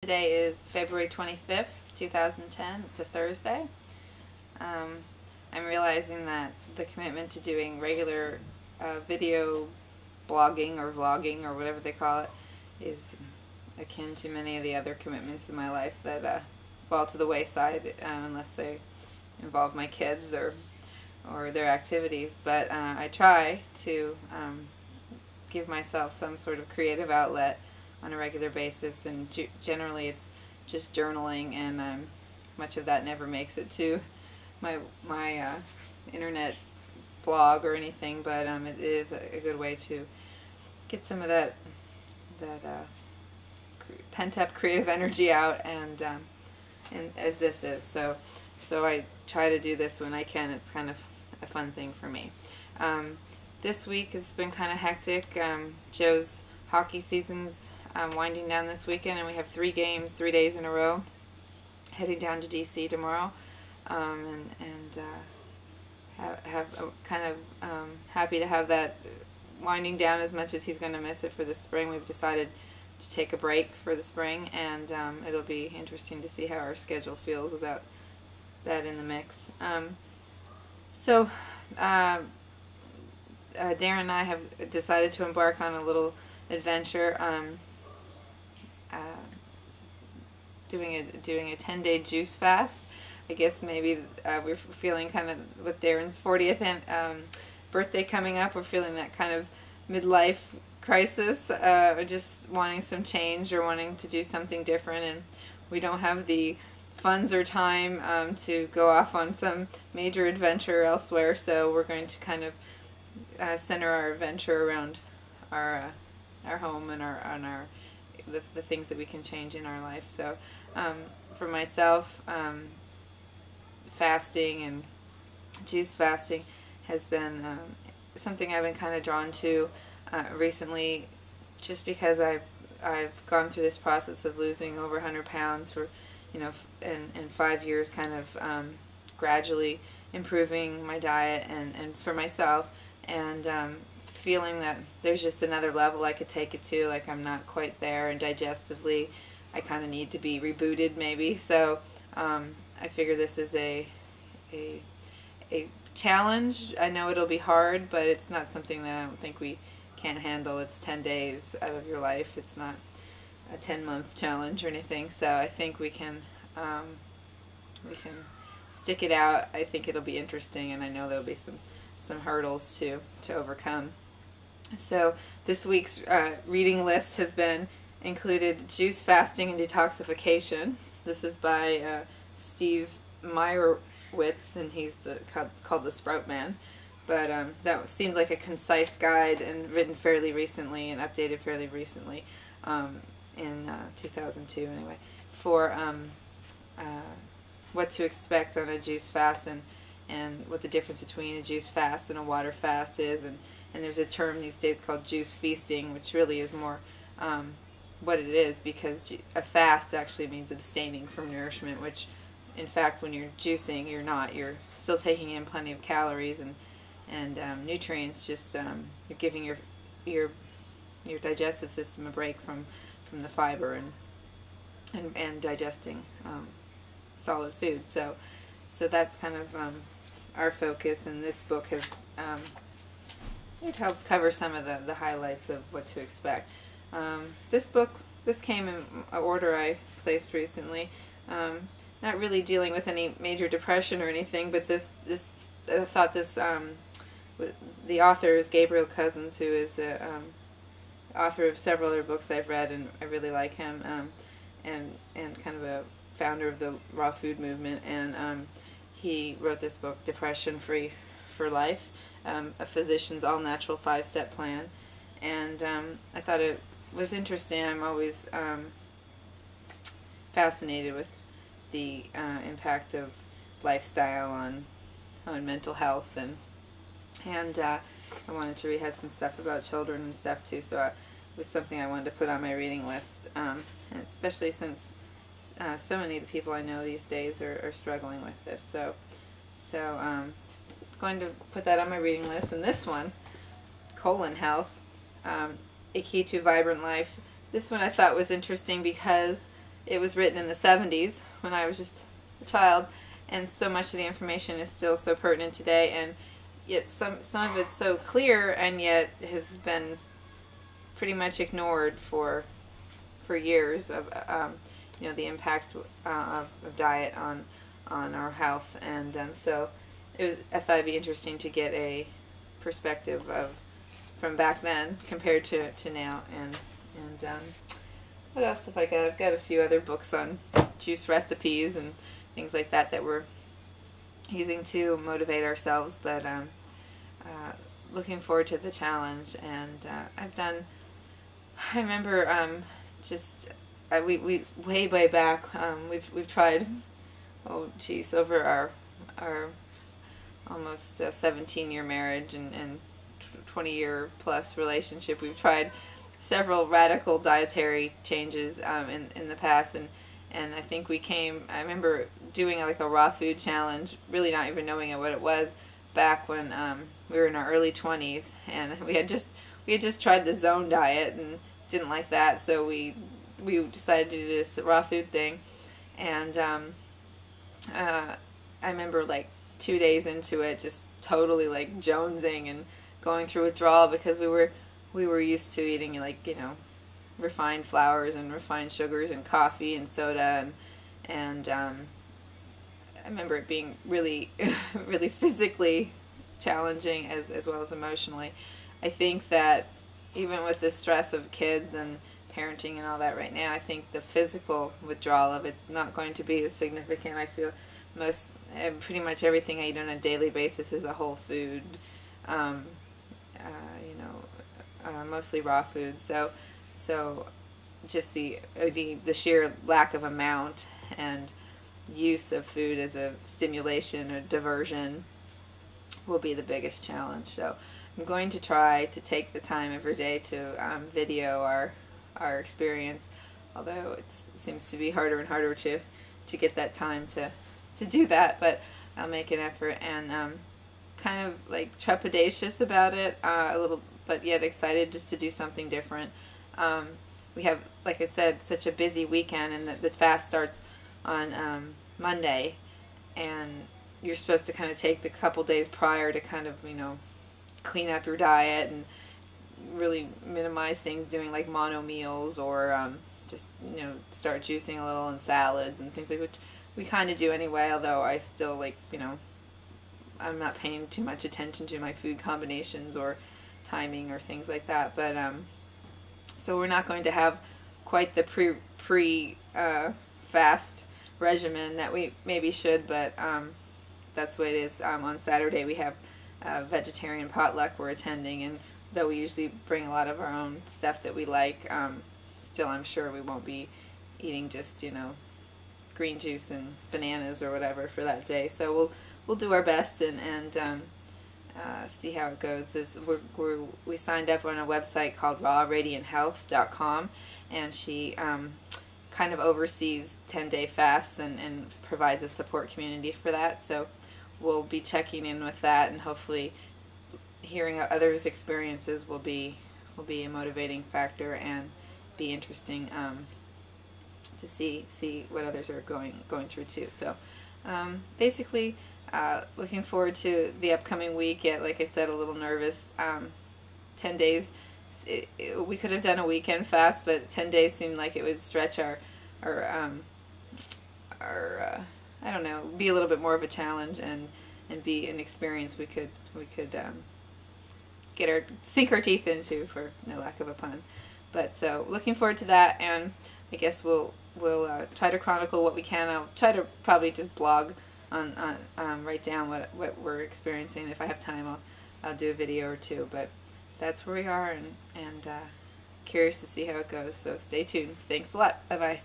Today is February 25th, 2010. It's a Thursday. I'm realizing that the commitment to doing regular video blogging or vlogging or whatever they call it is akin to many of the other commitments in my life that fall to the wayside unless they involve my kids or their activities. But I try to give myself some sort of creative outlet on a regular basis, and generally it's just journaling, and much of that never makes it to my internet blog or anything, but it is a good way to get some of that pent-up creative energy out, and as this is. So I try to do this when I can. It's kind of a fun thing for me. This week has been kind of hectic. Joe's hockey season's winding down this weekend, and we have 3 games, 3 days in a row. Heading down to DC tomorrow, and happy to have that winding down as much as he's going to miss it for the spring. We've decided to take a break for the spring, and it'll be interesting to see how our schedule feels without that in the mix. Darren and I have decided to embark on a little adventure, doing a 10-day juice fast. I guess maybe we're feeling kind of, with Darren's 40th birthday coming up, we're feeling that kind of midlife crisis, just wanting some change or wanting to do something different, and we don't have the funds or time to go off on some major adventure elsewhere, so we're going to kind of center our adventure around our home and the things that we can change in our life. So for myself, fasting and juice fasting has been something I've been kind of drawn to recently, just because I've gone through this process of losing over 100 pounds for, in 5 years, kind of gradually improving my diet and for myself, and feeling that there's just another level I could take it to. Like, I'm not quite there, and digestively I kind of need to be rebooted maybe. So I figure this is a challenge. I know it'll be hard, but it's not something that I don't think we can't handle. It's 10 days out of your life. It's not a 10-month challenge or anything. So I think we can stick it out. I think it'll be interesting, and I know there'll be some hurdles to overcome. So this week's reading list has been included Juice Fasting and Detoxification. This is by Steve Meyerowitz, and he's called the Sprout Man. But that seems like a concise guide, and written fairly recently and updated fairly recently, in 2002 anyway, for what to expect on a juice fast, and what the difference between a juice fast and a water fast is, and there's a term these days called juice feasting, which really is more what it is, because a fast actually means abstaining from nourishment, which in fact when you're juicing you're not. You're still taking in plenty of calories and nutrients, just you're giving your digestive system a break from the fiber and digesting solid food. So that's kind of our focus, and this book has it helps cover some of the highlights of what to expect. This came in an order I placed recently. Not really dealing with any major depression or anything, but I thought the author is Gabriel Cousens, who is a author of several other books I've read, and I really like him, and kind of a founder of the raw food movement, and he wrote this book, Depression Free for Life, a physician's all-natural 5-step plan, and I thought it was interesting. I'm always fascinated with the impact of lifestyle on mental health, and I wanted to read, had some stuff about children and stuff too, so it was something I wanted to put on my reading list, and especially since so many of the people I know these days are struggling with this. So going to put that on my reading list. And this one, Colon Health, A Key to Vibrant Life. This one I thought was interesting because it was written in the 70s when I was just a child, and so much of the information is still so pertinent today, and yet some of it's so clear and yet has been pretty much ignored for years of the impact of diet on our health, and so I thought it'd be interesting to get a perspective of from back then compared to now, and what else have I got? I've got a few other books on juice recipes and things like that we're using to motivate ourselves, but looking forward to the challenge. And I remember we way back, we've tried, oh geez, over our almost 17-year marriage and 20-year plus relationship, we've tried several radical dietary changes in the past, and I think I remember doing like a raw food challenge, really not even knowing what it was, back when we were in our early 20s, and we had just tried the zone diet and didn't like that, so we decided to do this raw food thing, and I remember like 2 days into it, just totally like jonesing and going through withdrawal, because we were used to eating refined flours and refined sugars and coffee and soda, and I remember it being really really physically challenging as well as emotionally. I think that even with the stress of kids and parenting and all that right now, I think the physical withdrawal of it's not going to be as significant. I feel pretty much everything I eat on a daily basis is a whole food, mostly raw food. So just the sheer lack of amount and use of food as a stimulation or diversion will be the biggest challenge. So I'm going to try to take the time every day to video our experience, although it seems to be harder and harder to get that time to do that, but I'll make an effort, and kind of like trepidatious about it a little, but yet excited just to do something different. We have, like I said, such a busy weekend, and the fast starts on Monday, and you're supposed to kind of take the couple days prior to kind of clean up your diet and really minimize things, doing like mono meals, or just start juicing a little in salads and things like which we kind of do anyway, although I still I'm not paying too much attention to my food combinations or timing or things like that, but so we're not going to have quite the fast regimen that we maybe should, but that's the way it is. On Saturday we have vegetarian potluck we're attending, and though we usually bring a lot of our own stuff that we like, still I'm sure we won't be eating just green juice and bananas or whatever for that day. So we'll do our best and see how it goes. We signed up on a website called rawradianthealth.com, and she kind of oversees 10-day fasts and provides a support community for that. So we'll be checking in with that, and hopefully hearing others' experiences will be a motivating factor and be interesting to see what others are going through too. So basically looking forward to the upcoming week. Yet, like I said, a little nervous. 10 days, we could have done a weekend fast, but 10 days seemed like it would stretch our I don't know, be a little bit more of a challenge and be an experience we could sink our teeth into, for no lack of a pun. But so looking forward to that, and I guess we'll try to chronicle what we can. I'll try to probably just blog on write down what we're experiencing. If I have time, I'll do a video or two. But that's where we are, and curious to see how it goes. So stay tuned. Thanks a lot. Bye bye.